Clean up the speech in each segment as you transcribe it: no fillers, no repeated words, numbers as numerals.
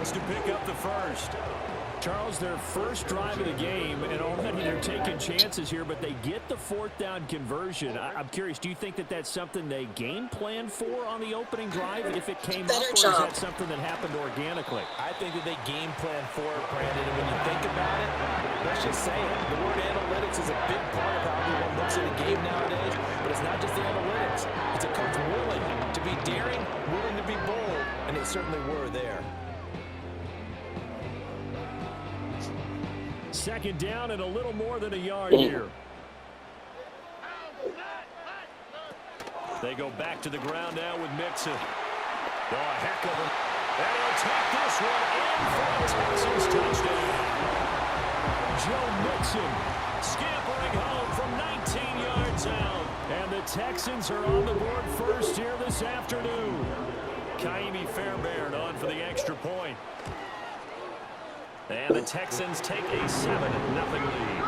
Texans to pick up the first. Charles, their first drive of the game, and already they're taking chances here, but they get the fourth down conversion. I'm curious, do you think that that's something they game planned for on the opening drive if it came up, or is that something that happened organically? I think that they game planned for it, Brandon, and when you think about it, let's just say it. The word analytics is a big part of how everyone looks at a game nowadays, but it's not just the analytics. It's a coach willing to be daring, willing to be bold, and they certainly were there. Second down and a little more than a yard here. They go back to the ground now with Mixon. Oh, a heck of a... And he'll take this one in for a Texans touchdown. Joe Mixon scampering home from 19 yards out. And the Texans are on the board first here this afternoon. Kaimi Fairbairn on for the extra point. And the Texans take a 7-0 lead.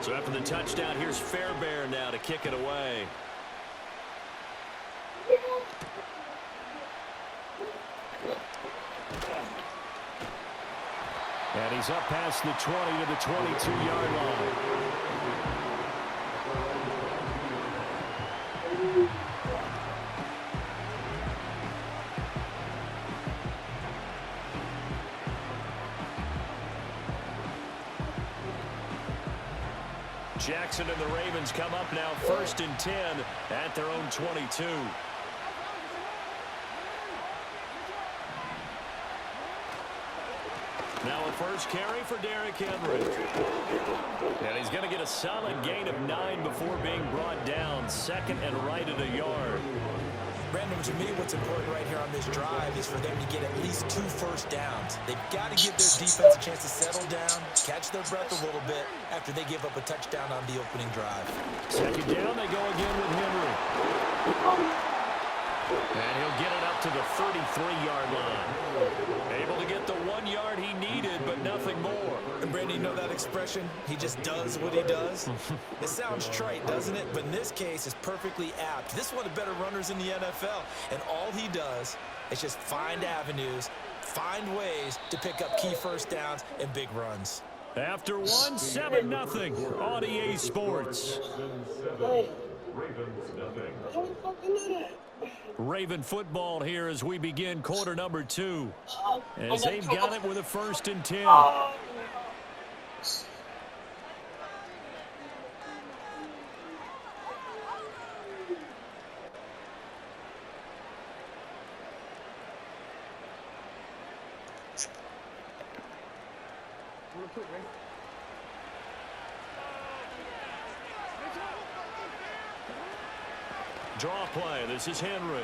So after the touchdown, here's Fairbairn now to kick it away. And he's up past the 20 to the 22-yard line. Jackson and the Ravens come up now 1st and 10 at their own 22. Now a first carry for Derrick Henry. And he's going to get a solid gain of 9 before being brought down. Second and right at a yard. Brandon, to me, what's important right here on this drive is for them to get at least 2 first downs. They've got to give their defense a chance to settle down, catch their breath a little bit after they give up a touchdown on the opening drive. Second down, they go again with Henry. And he'll get it up to the 33-yard line. Able to get the 1 yard he needed, but nothing more. And Brandon, you know that expression? He just does what he does? It sounds trite, doesn't it? But in this case, it's perfectly apt. This is one of the better runners in the NFL. And all he does is just find avenues, find ways to pick up key first downs and big runs. After 1, 7-0 on EA Sports. Raven football here as we begin quarter number 2. As they've got it with a 1st and 10. Draw play. This is Henry.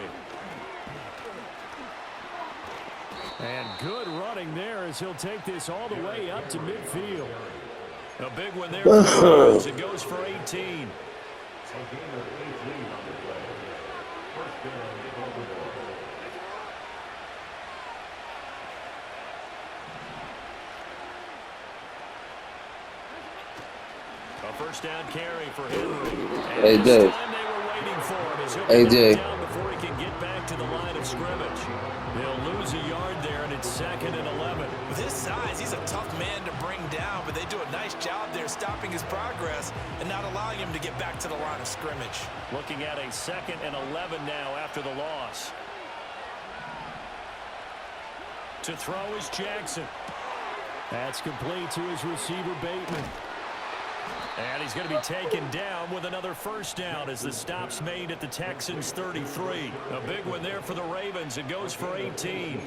And good running there as he'll take this all the way up to midfield. A big one there for the Rams. It goes for 18. A first down carry for Henry. Hey, Dave. Hey, Dave. Before he can get back to the line of scrimmage. He'll lose a yard there, and it's 2nd and 11. With his size, he's a tough man to bring down, but they do a nice job there stopping his progress and not allowing him to get back to the line of scrimmage. Looking at a 2nd and 11 now after the loss. To throw is Jackson. That's complete to his receiver, Bateman. And he's going to be taken down with another first down as the stop's made at the Texans' 33. A big one there for the Ravens. It goes for 18.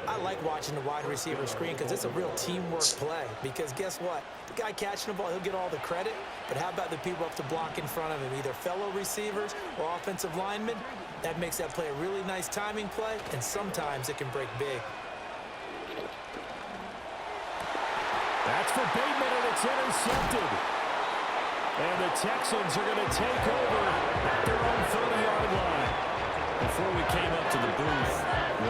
I like watching the wide receiver screen because it's a real teamwork play. Because guess what? The guy catching the ball, he'll get all the credit. But how about the people up to block in front of him, either fellow receivers or offensive linemen? That makes that play a really nice timing play, and sometimes it can break big. That's for Bateman, and it's intercepted. And the Texans are going to take over at their own 30-yard line. Before we came up to the booth,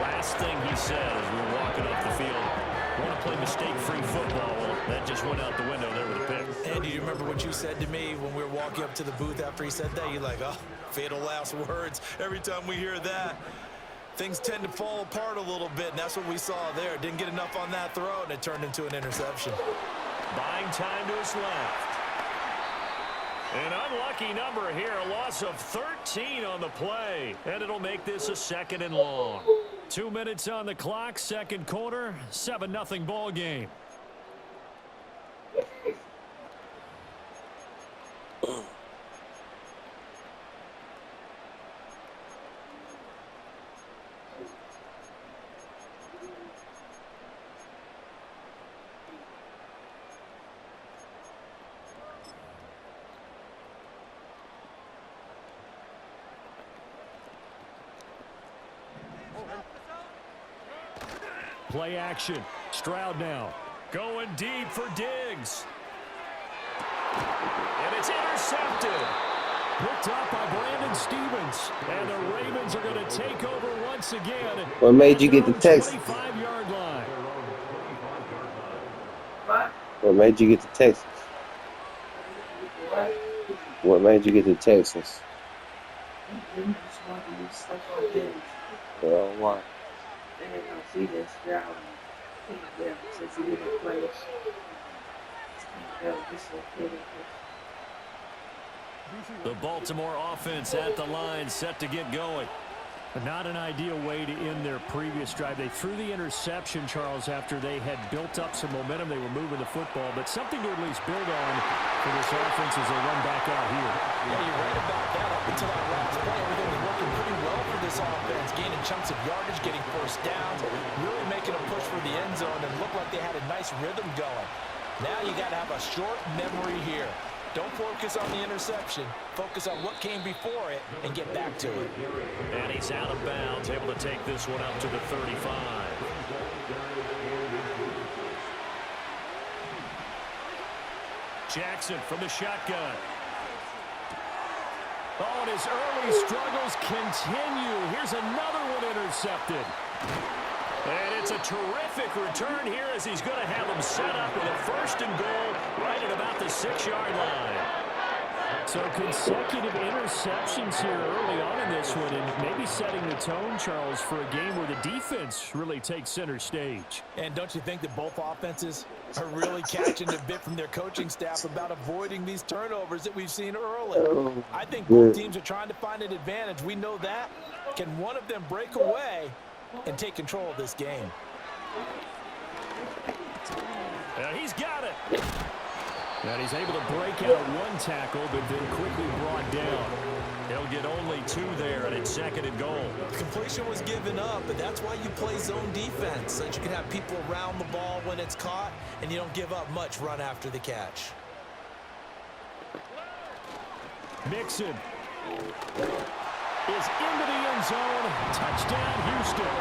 last thing he said as we were walking off the field, Want to play mistake-free football. Well, that just went out the window there with a pick. Andy, you remember what you said to me when we were walking up to the booth after he said that? You're like, oh, fatal last words. Every time we hear that, things tend to fall apart a little bit, and that's what we saw there. Didn't get enough on that throw, and it turned into an interception. Buying time to his left. An unlucky number here, a loss of 13 on the play, and it'll make this a 2nd and long. 2 minutes on the clock, second quarter, 7-0 ball game. Play action. Stroud now. Going deep for Diggs. And it's intercepted. Picked up by Brandon Stevens. And the Ravens are going to take over once again. What made you get the text? 25-yard line. What made you get to Texas? What made you get to Texas? Well, why? See this Stroud since he didn't play. The Baltimore offense at the line, set to get going. Not an ideal way to end their previous drive. They threw the interception, Charles, after they had built up some momentum. They were moving the football, but something to at least build on for this offense as they run back out here. Yeah, you're right about that. Up until that last play, everything was working pretty well for this offense, gaining chunks of yardage, getting first downs, really making a push for the end zone, and looked like they had a nice rhythm going. Now you got to have a short memory here. Don't focus on the interception. Focus on what came before it and get back to it. And he's out of bounds, able to take this one up to the 35. Jackson from the shotgun. Oh, and his early struggles continue. Here's another one intercepted. And it's a terrific return here as he's going to have them set up with a 1st and goal right at about the 6-yard line. So consecutive interceptions here early on in this one, and maybe setting the tone, Charles, for a game where the defense really takes center stage. And don't you think that both offenses are really catching a bit from their coaching staff about avoiding these turnovers that we've seen early? I think both teams are trying to find an advantage. We know that. Can one of them break away and take control of this game? He's got it. And he's able to break out one tackle, but then quickly brought down. He'll get only 2 there, and it's 2nd and goal. Completion was given up, but that's why you play zone defense, so that you can have people around the ball when it's caught, and you don't give up much run after the catch. Mixon is into the end zone. Touchdown, Houston.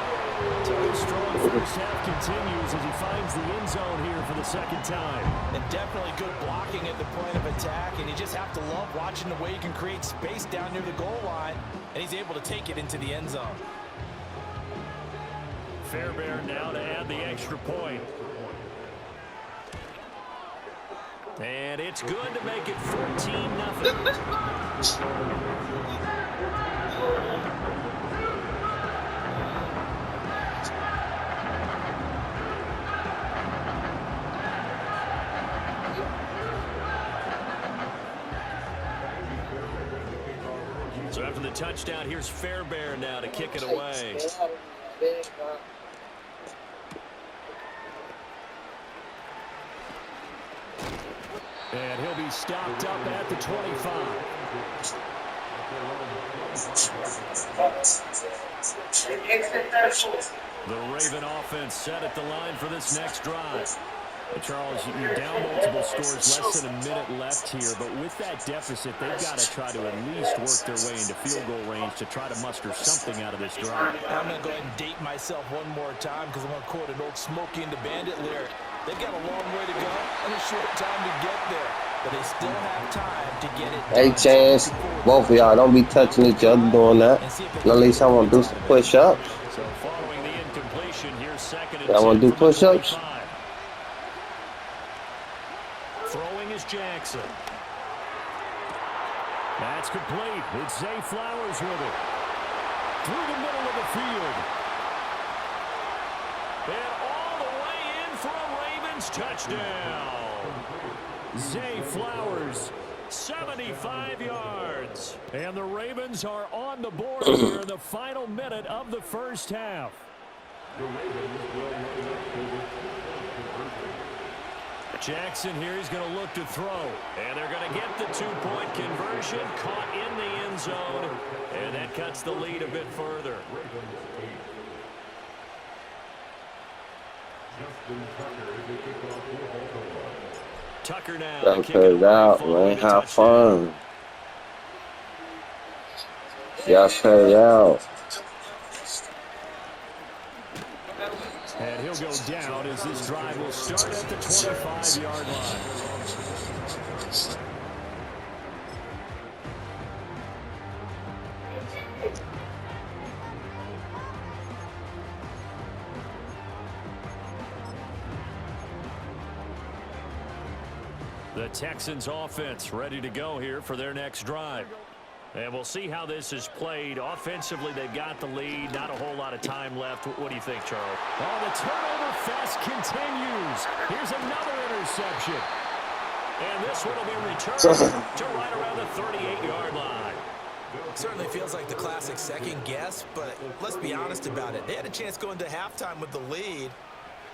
So his strong first half continues as he finds the end zone here for the 2nd time. And definitely good blocking at the point of attack, and you just have to love watching the way you can create space down near the goal line, and he's able to take it into the end zone. Fairbairn now to add the extra point. And it's good to make it 14-0. So after the touchdown, here's Fairbairn now to kick it away. And he'll be stopped up at the 25. The Raven offense set at the line for this next drive. Charles, you're down multiple scores, less than a minute left here, but with that deficit, they've got to try to at least work their way into field goal range to try to muster something out of this drive. I'm going to go ahead and date myself one more time because I'm going to quote an old Smokey and the Bandit lyric. They've got a long way to go and a short time to get there, but they still have time to get it done. Hey, Chance, both of y'all don't be touching each other doing that. At least I want to do some push-ups. So following the incompletion, here's 2nd and Y'all want to do push-ups? That's complete. It's Zay Flowers with it. Through the middle of the field. And all the way in for a Ravens touchdown. Zay Flowers, 75 yards. And the Ravens are on the board here in the final minute of the first half. Jackson here, he's going to look to throw. And they're going to get the two-point conversion, caught in the end zone. And that cuts the lead a bit further. Tucker now. Gotta cut it out, man. Have fun. Y'all cut it out. And he'll go down as this drive will start at the 25-yard line. The Texans offense ready to go here for their next drive. And we'll see how this is played. Offensively, they've got the lead. Not a whole lot of time left. What do you think, Charles? Oh, the turnover fest continues. Here's another interception. And this one will be returned to right around the 38-yard line. Certainly feels like the classic second guess, but let's be honest about it. They had a chance going to halftime with the lead.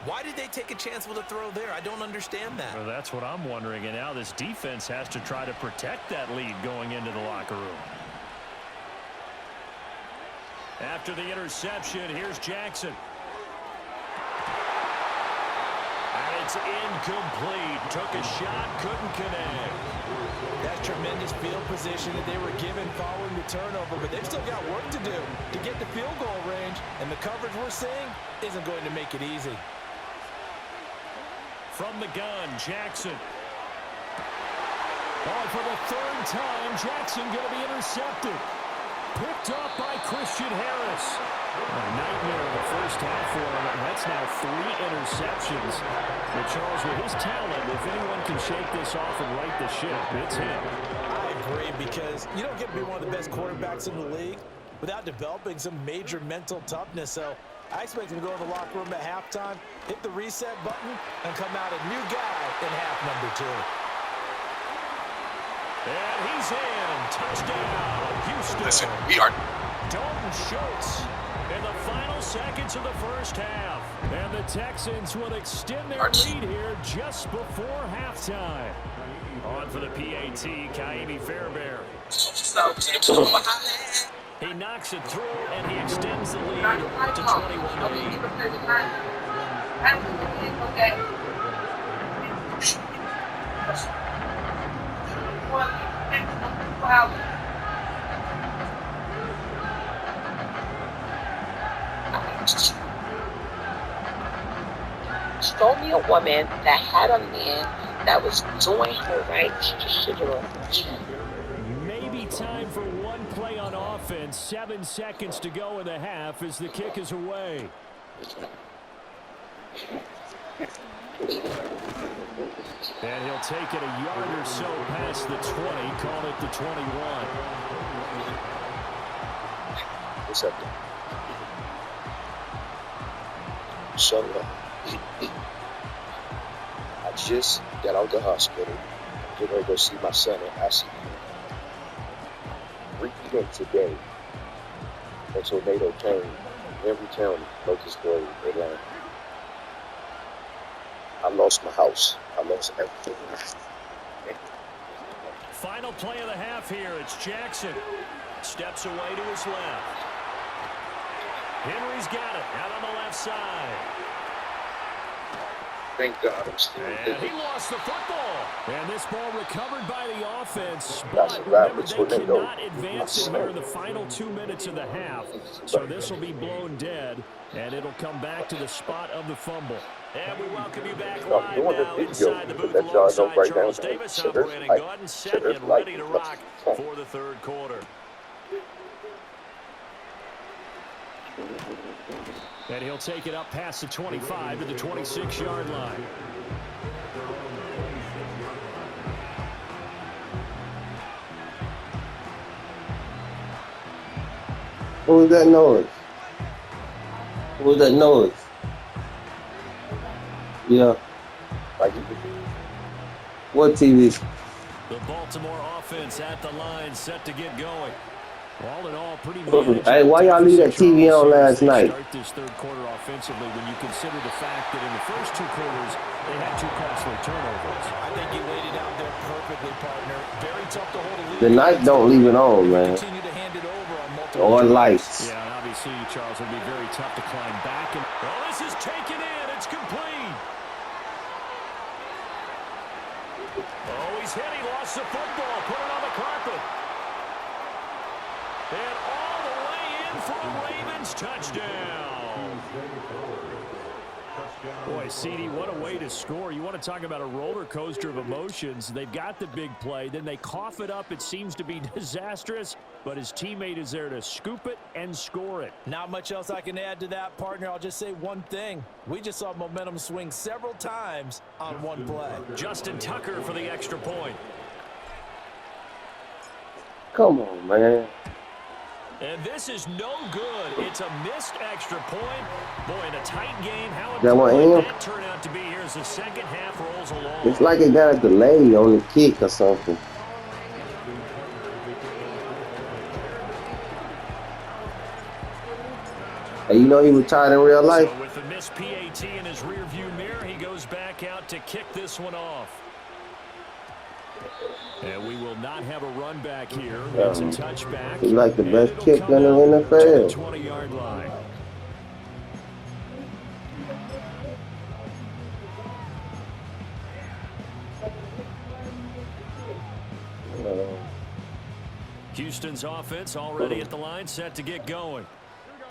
Why did they take a chance with a throw there? I don't understand that. Well, that's what I'm wondering. And now this defense has to try to protect that lead going into the locker room. After the interception, here's Jackson. And it's incomplete. Took a shot, couldn't connect. That's tremendous field position that they were given following the turnover, but they've still got work to do to get the field goal range, and the coverage we're seeing isn't going to make it easy. From the gun, Jackson. Oh, for the third time, Jackson going to be intercepted. Picked up by Christian Harris. A nightmare in the first half for him, and that's now 3 interceptions. But Charles, with his talent, if anyone can shake this off and right the ship, it's him. I agree, because you don't get to be one of the best quarterbacks in the league without developing some major mental toughness. So I expect him to go in the locker room at halftime, hit the reset button, and come out a new guy in half number 2. And he's in. Touchdown, Houston. Listen, we are. Dalton Schultz in the final seconds of the first half. And the Texans will extend their lead here just before halftime. On for the PAT, Kaimi Fairbairn. He knocks it through, and he extends the lead to 21-8. Show me a woman that had a man that was doing her right to sugar. Maybe time for one play on offense. 7 seconds to go in the half as the kick is away. And he'll take it a yard or so past the 20, call it the 21. What's up, Shut up. I just got out of the hospital. I'm getting ready to go see my son in ICU. 3 p.m. today, a tornado came in Henry County, Locust Grove, Atlanta. I lost my house. I lost everything. Final play of the half here. It's Jackson. Steps away to his left. Henry's got it out on the left side. Thank God I'm still And he lost the football. And this ball recovered by the offense. That's But a wrap. remember, It's they tornado. cannot advance it here in the final 2 minutes of the half. So this will be blown dead, and it'll come back to the spot of the fumble. And we welcome you back live now inside the booth alongside Charles Davis. I'm Brandon Gordon, set and ready to rock for the third quarter. And he'll take it up past the 25 to the 26-yard line. What was that noise? What was that noise? Yeah. Like you could do. What TV? The Baltimore offense at the line, set to get going. All in all, pretty Hey, why y'all leave that TV on last night? Start this third quarter offensively when you consider the fact that in the first two quarters they had two costly turnovers. I think you laid it out there perfectly, partner. Very tough to hold a lead. The night don't leave it on, man. Continue to hand it over on multiple Or times. lights. Yeah, and obviously, Charles, it'll be very tough to climb back. And well, this is taken in. It's complete. Oh, he's hit. He lost the football. Put it on the carpet. And all the way in for a Ravens touchdown. Boy, CD, what a way to score. You want to talk about a roller coaster of emotions. They've got the big play. Then they cough it up. It seems to be disastrous. But his teammate is there to scoop it and score it. Not much else I can add to that, partner. I'll just say one thing. We just saw momentum swing several times on one play. Justin Tucker for the extra point. Come on, man. And this is no good. It's a missed extra point. Boy, in a tight game, how That one important in? that turned out to be here as the second half rolls along. It's like it got a delay on the kick or something. Hey, you know he retired in real life? So with the missed PAT in his rearview mirror, he goes back out to kick this one off. And we will not have a run back here. It's a touchback. He's like the and best it'll kick come in the out to the NFL. 20-yard line. Houston's offense already at the line, set to get going.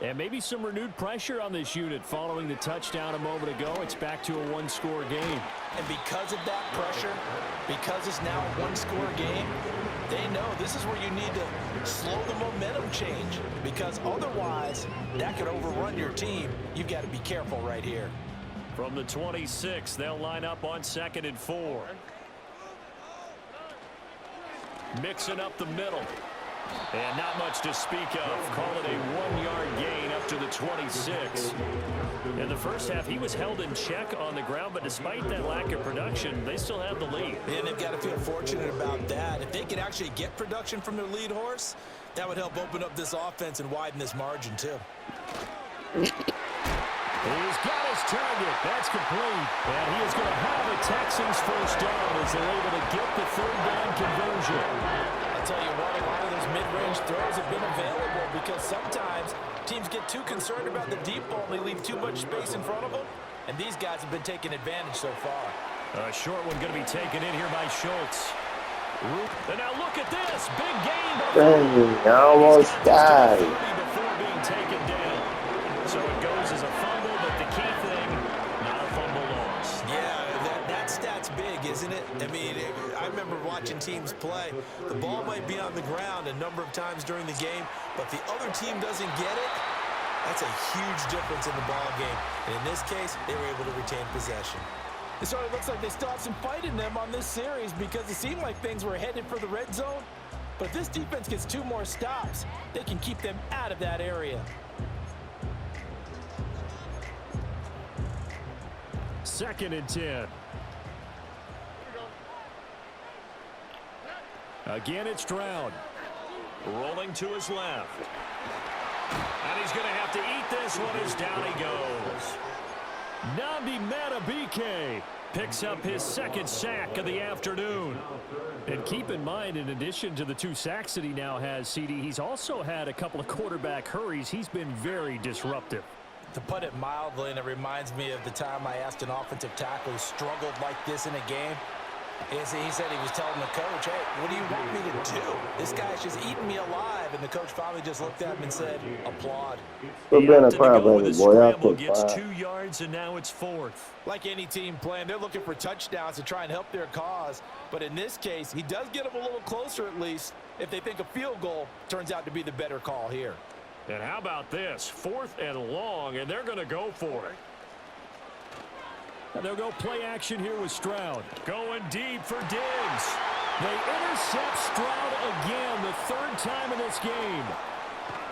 And maybe some renewed pressure on this unit following the touchdown a moment ago. It's back to a one-score game. And because of that pressure, because it's now a one-score game, they know this is where you need to slow the momentum change. Because otherwise, that could overrun your team. You've got to be careful right here. From the 26, they'll line up on 2nd and 4. Mixing up the middle. And not much to speak of. Call it a 1-yard gain up to the 26. In the first half, he was held in check on the ground, but despite that lack of production, they still have the lead. And they've got to feel fortunate about that. If they could actually get production from their lead horse, that would help open up this offense and widen this margin, too. He's got his target. That's complete. And he is going to have the Texans first down as they're able to get the third down conversion. I'll tell you what, a lot of those mid-range throws have been available because sometimes teams get too concerned about the deep ball and they leave too much space in front of them. And these guys have been taking advantage so far. A short one going to be taken in here by Schultz. And now look at this. Big gain. Dang, I almost died. Before being taken down. So it goes as a fumble, but the key thing, not a fumble loss. Yeah, that stat's big, isn't it? I mean, I remember watching teams play. The ball might be on the ground a number of times during the game, but the other team doesn't get it. That's a huge difference in the ball game. And in this case, they were able to retain possession. It sort of looks like they still have some fight in them on this series because it seemed like things were headed for the red zone. But if this defense gets 2 more stops, they can keep them out of that area. 2nd and 10. Again, it's Stroud. Rolling to his left. And he's going to have to eat this one as down he goes. Nnamdi Madubuike picks up his 2nd sack of the afternoon. And keep in mind, in addition to the 2 sacks that he now has, CD, he's also had a couple of quarterback hurries. He's been very disruptive. To put it mildly, and it reminds me of the time I asked an offensive tackle who struggled like this in a game. He said he was telling the coach, hey, what do you want me to do? This guy's just eating me alive. And the coach finally just looked at him and said, applaud. We're being a crowd, baby, boy. I'll Scramble put gets 5. 2 yards, and now it's 4th. Like any team playing, they're looking for touchdowns to try and help their cause. But in this case, he does get them a little closer at least if they think a field goal turns out to be the better call here. And how about this? 4th and long, and they're going to go for it. And they'll go play action here with Stroud. Going deep for Diggs. They intercept Stroud again, the 3rd time in this game.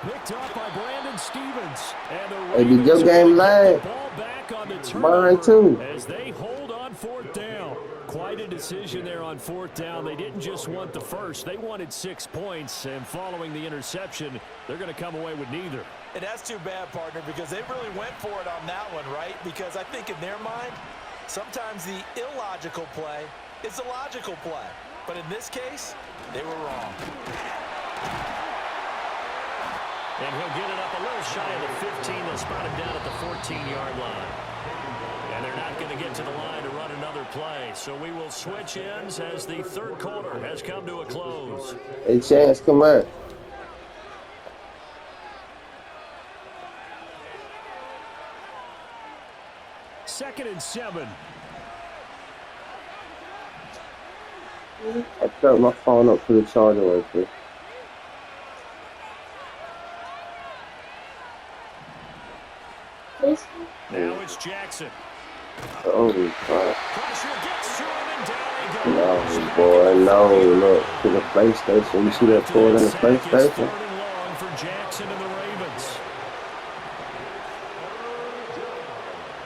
Picked up by Brandon Stevens. And the Hey, did Ravens your game get lag? the ball back on the Mine turnover too. as they hold on fourth down. Quite a decision there on fourth down. They didn't just want the first. They wanted 6 points, and following the interception, they're going to come away with neither. And that's too bad, partner, because they really went for it on that one, right? Because I think in their mind, sometimes the illogical play is the logical play. But in this case, they were wrong. And he'll get it up a little shy of the 15. They'll spot him down at the 14-yard line. And they're not going to get to the line to run another play. So we will switch ends as the third quarter has come to a close. Hey, Chance, come on. Second and 7. I turned my phone up to the charger right quick. Now it's Jackson. Oh, God. Pressure gets to him and down he goes. No, boy, no. Look, to the PlayStation. You see that forward in the It's PlayStation? third and long for Jackson and the Ravens.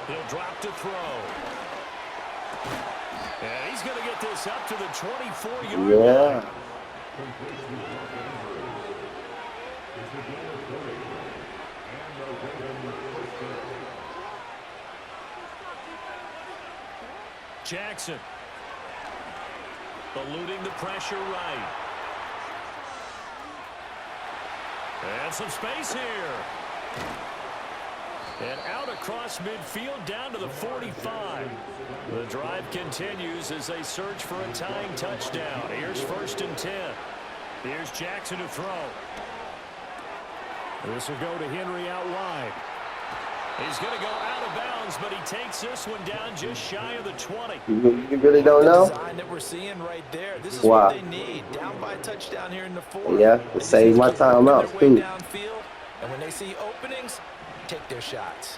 He'll drop to throw. And he's going to get this up to the 24-yard Yeah. line. Jackson eluding the pressure right. And some space here. And out across midfield down to the 45. The drive continues as they search for a tying touchdown. Here's first and 10. Here's Jackson to throw. This will go to Henry out wide. He's going to go out of bounds, but he takes this one down just shy of the 20. You really don't The know? design that we're seeing right there, this is Wow. what they need. Down by a touchdown here in the fourth. Yeah, They it just saves need my to keep time working out, their way too. downfield, and when they see openings, take their shots.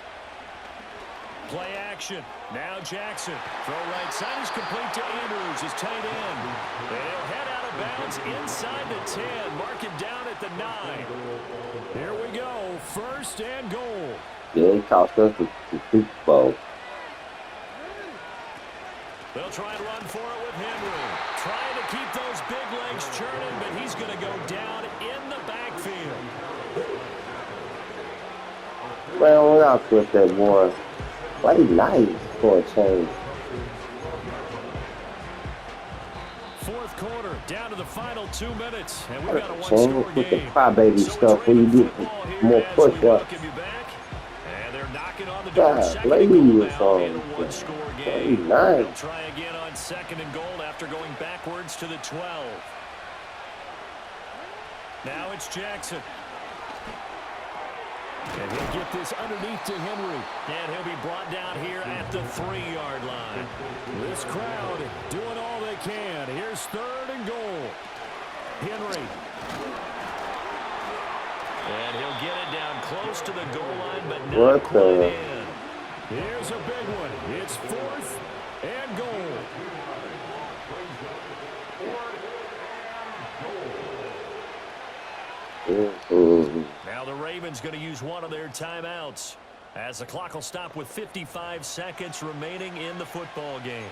Play action. Now Jackson. Throw right side is complete to Andrews, his tight end. And he'll head out of bounds inside the 10. Mark him down at the 9. Here we go. First and goal. Yeah, it cost us the Super Bowl. They'll try and run for it with Henry. Trying to keep those big legs churning, but he's going to go down in the backfield. Man, we're not with that boy. Play nice for a change. Fourth quarter, down to the final 2 minutes, and we've What got a a one-score change with the game. crybaby So stuff when you retrieving get football here more as we push-ups. welcome you back. And they're knocking on the door. God, Second play and goal you now in a some. one-score Play game. nice. They'll try again on second and goal after going backwards to the 12. Now it's Jackson. And he'll get this underneath to Henry. And he'll be brought down here at the 3-yard line. This crowd doing all they can. Here's third and goal. Henry. And he'll get it down close to the goal line, but not What quite the? in. Here's a big one. It's fourth and goal. Mm-hmm. Now the Ravens going to use one of their timeouts as the clock will stop with 55 seconds remaining in the football game.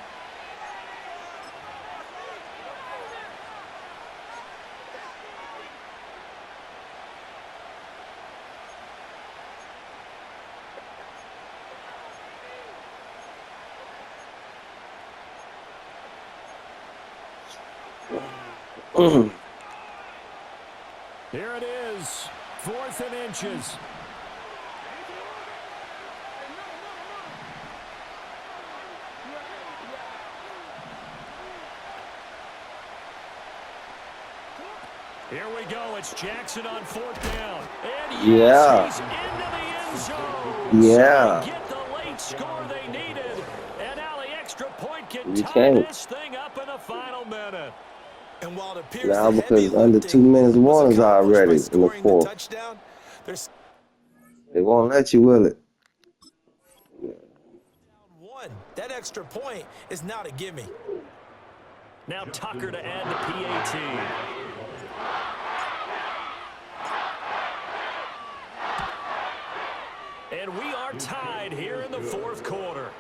Here it is, 4th and inches. Here we go. It's Jackson on 4th down. And yes, he's into the end zone. Yeah. So they get the late score they needed. And now the extra point can You tie can't. this thing up in the final minute. And while it appears Now, the because heavy under lifting 2 minutes was warning's accomplished by already in the scoring the fourth. touchdown, there's They won't let you, will it? one. That extra point is not a gimme. Now Tucker to add the PAT. are tied here in the fourth quarter.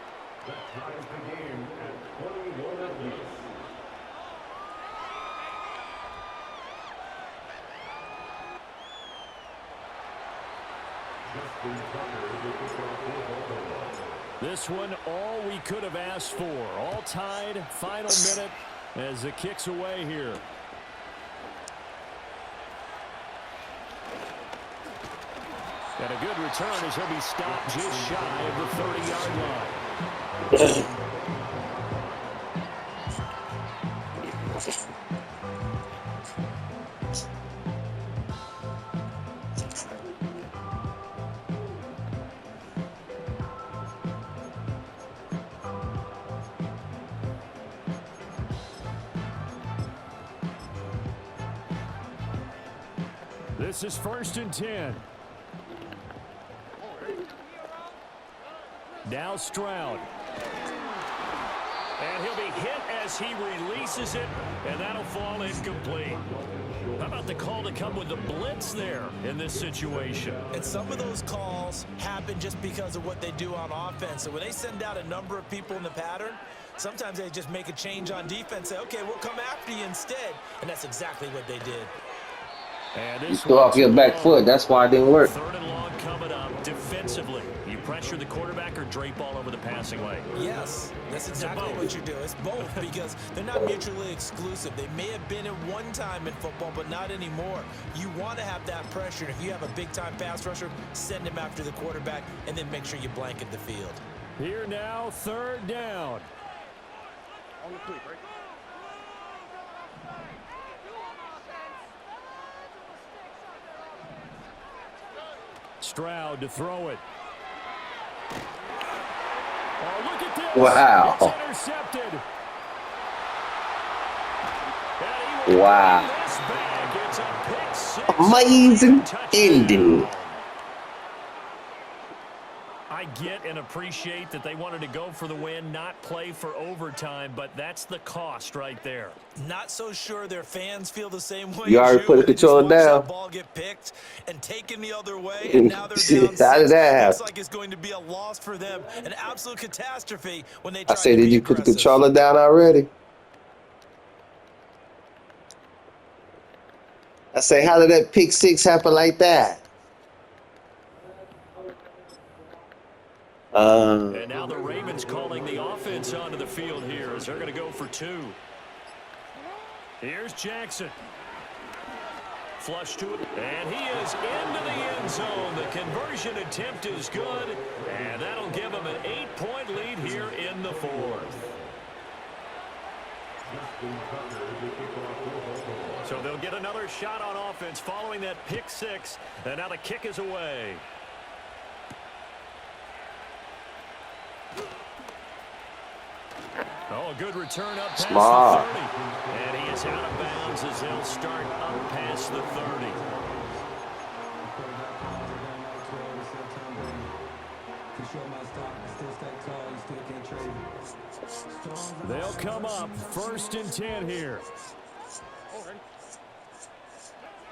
This one, all we could have asked for. All tied, final minute as the kick's away here. And a good return as he'll be stopped just shy of the 30-yard line. This is 1st and 10. Now Stroud. And he'll be hit as he releases it, and that'll fall incomplete. How about the call to come with the blitz there in this situation? And some of those calls happen just because of what they do on offense. So when they send out a number of people in the pattern, sometimes they just make a change on defense, say, okay, we'll come after you instead. And that's exactly what they did. And You threw off your back foot. That's why it didn't work. 3rd and long coming up. Defensively, you pressure the quarterback or drape all over the passing lane? Yes, that's exactly what you do. It's both because they're not mutually exclusive. They may have been at one time in football, but not anymore. You want to have that pressure. If you have a big-time pass rusher, send him after the quarterback, and then make sure you blanket the field. Here now, 3rd down. On the quick, right? Stroud to throw it. Oh, look at this. Wow. It's intercepted. Wow. It's a pick six. Amazing ending. I get and appreciate that they wanted to go for the win, not play for overtime, but that's the cost right there. Not so sure their fans feel the same way. You already put the controller down. That ball get picked and taken the other way, and now they're down 6. How did that happen? Looks like it's going to be a loss for them, an absolute catastrophe when they try I say, to did be you put the aggressive. controller down already? I say, how did that pick 6 happen like that? And now the Ravens calling the offense onto the field here as they're going to go for 2. Here's Jackson. Flush to it, and he is into the end zone. The conversion attempt is good, and that'll give them an 8-point lead here in the 4th. So they'll get another shot on offense following that pick 6, and now the kick is away. Oh, a good return up past Smart. the 30. And he is out of bounds as they'll start up past the 30. They'll come up 1st and 10 here.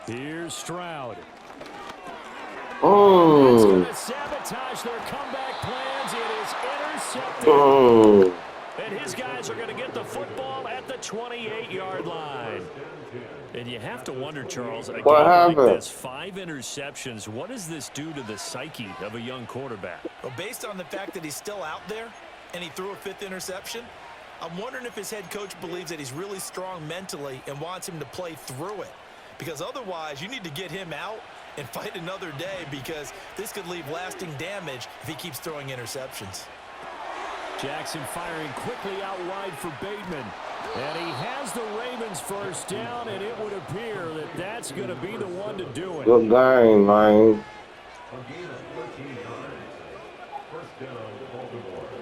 Here's Stroud. That's going to sabotage their comeback plans. It is intercepted. And his guys are going to get the football at the 28-yard line. And you have to wonder, Charles, a game like this, 5 interceptions, what does this do to the psyche of a young quarterback? Well, based on the fact that he's still out there and he threw a 5th interception, I'm wondering if his head coach believes that he's really strong mentally and wants him to play through it. Because otherwise, you need to get him out and fight another day because this could leave lasting damage if he keeps throwing interceptions. Jackson firing quickly out wide for Bateman. And he has the Ravens 1st down, and it would appear that that's going to be the one to do it. Good game, man.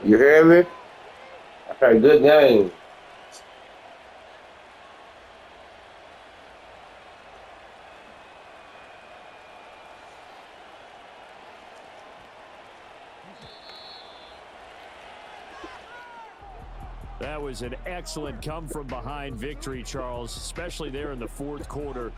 You hear me? Okay, good game. That was an excellent come-from-behind victory, Charles, especially there in the 4th quarter.